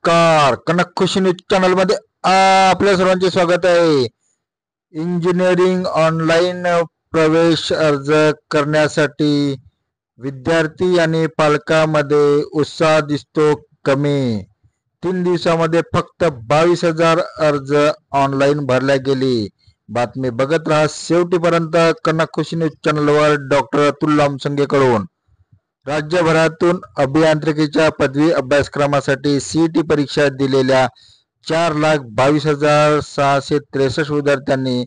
नमस्कार. कनक खुशी news channel मध्ये आपल्या सर्वांचे स्वागत आहे. इंजिनिअरिंग ऑनलाईन प्रवेश अर्ज करण्यासाठी विद्यार्थी आणि पालकांमध्ये उत्साह दिसतो कमी. 3 दिवसामध्ये फक्त 22,000 अर्ज ऑनलाईन भरल्या गेली. बातमी बघत राहा शेवटीपर्यंत. कनक खुशी न्यूज चॅनलवर डॉक्टर अतुल लामसंगेकडून राज्यभरातून अभियांत्रिकीच्या पदवी अभ्यासक्रमासाठी सीईटी परीक्षा दिलेल्या 4,22,663 विद्यार्थ्यांनी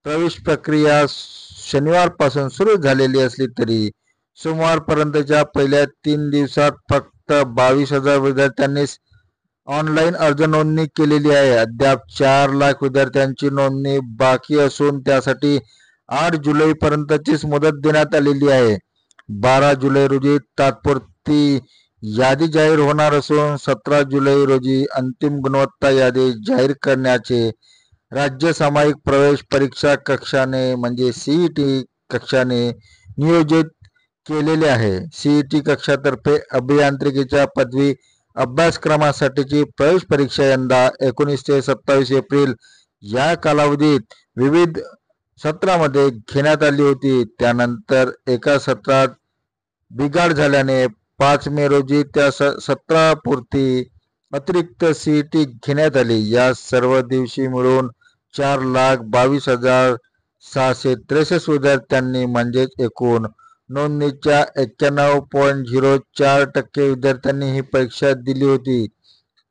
प्रवेश प्रक्रिया शनिवारपासून सुरू झालेली असली तरी सोमवारपर्यंतच्या पहिल्या 3 दिवसात फक्त 22,000 विद्यार्थ्यांनी ऑनलाईन अर्ज नोंदणी केलेली आहे. अद्याप 4 लाख विद्यार्थ्यांची नोंदणी बाकी असून त्यासाठी 8 जुलैपर्यंतचीच मुदत देण्यात आलेली आहे. 12 जुलै रोजी तात्पुरती यादी जाहीर होणार असून 17 जुलै रोजी अंतिम गुणवत्ता यादी जाहीर करण्याचे राज्य सामायिक प्रवेश परीक्षा कक्षाने म्हणजे सीईटी कक्षाने नियोजित केलेले आहे. सीईटी कक्षातर्फे अभियांत्रिकीच्या पदवी अभ्यासक्रमासाठीची प्रवेश परीक्षा यंदा 19 ते 27 एप्रिल या कालावधीत विविध सत्रामध्ये घेण्यात आली होती. त्यानंतर एका सत्रात बिघाड झाल्याने 5 मे रोजी त्या सत्रापुरती अतिरिक्त सीईटी घेण्यात आली. या सर्व दिवशी मिळून 4,22,663 विद्यार्थ्यांनी म्हणजेच एकूण नोंदणीच्या 91.04% विद्यार्थ्यांनी ही परीक्षा दिली होती.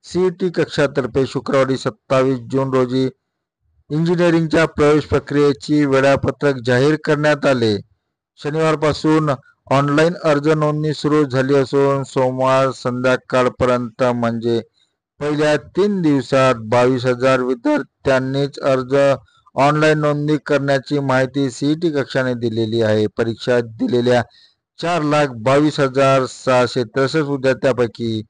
सीईटी कक्षातर्फे शुक्रवारी 27 जून रोजी इंजिनिअरिंगच्या प्रवेश प्रक्रियेची वेळापत्रक जाहीर करण्यात आले. शनिवारपासून ऑनलाईन अर्ज नोंदणी सुरू झाली असून सोमवार संध्याकाळपर्यंत म्हणजे पहिल्या 3 दिवसात 22,000 विद्यार्थ्यांनीच अर्ज ऑनलाईन नोंदणी करण्याची माहिती सीईटी कक्षाने दिलेली आहे. परीक्षा दिलेल्या 4,22,663 विद्यार्थ्यांपैकी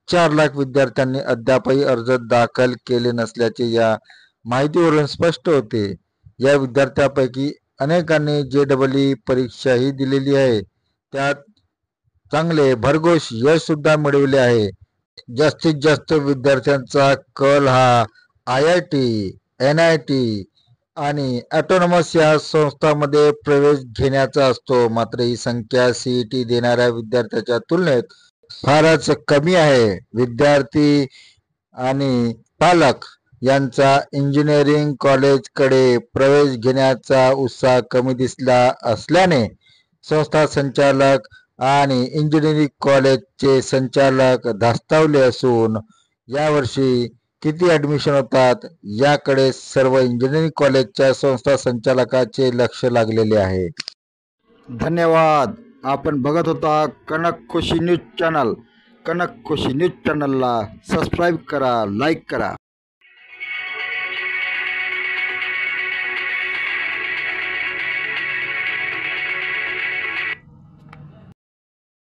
4 लाख विद्यार्थ्यांनी अद्यापही अर्ज दाखल केले नसल्याचे या माहितीवरून स्पष्ट होते. या विद्यार्थ्यांपैकी अनेकांनी JEE परीक्षाही दिलेली आहे. त्यात चांगले भरघोस यश सुद्धा मिळविले आहे. जास्तीत जास्त विद्यार्थ्यांचा कल हा IIT, NIT आणि ऑटोनॉमस या संस्थांमध्ये प्रवेश घेण्याचा असतो. मात्र ही संख्या सीईटी देणाऱ्या विद्यार्थ्यांच्या तुलनेत फारच कमी आहे. विद्यार्थी आणि पालक यांचा इंजिनिअरिंग कॉलेजकडे प्रवेश घेण्याचा उत्साह कमी दिसला असल्याने संस्था संचालक आणि इंजिनिअरिंग कॉलेजचे संचालक धास्तावले असून यावर्षी किती ॲडमिशन होतात याकडे सर्व इंजिनिअरिंग कॉलेजच्या संस्था संचालकाचे लक्ष लागलेले आहे. धन्यवाद. आपण बघत होता कनक खुशी न्यूज चॅनल. कनक खुशी न्यूज चॅनलला सबस्क्राईब करा, लाईक करा.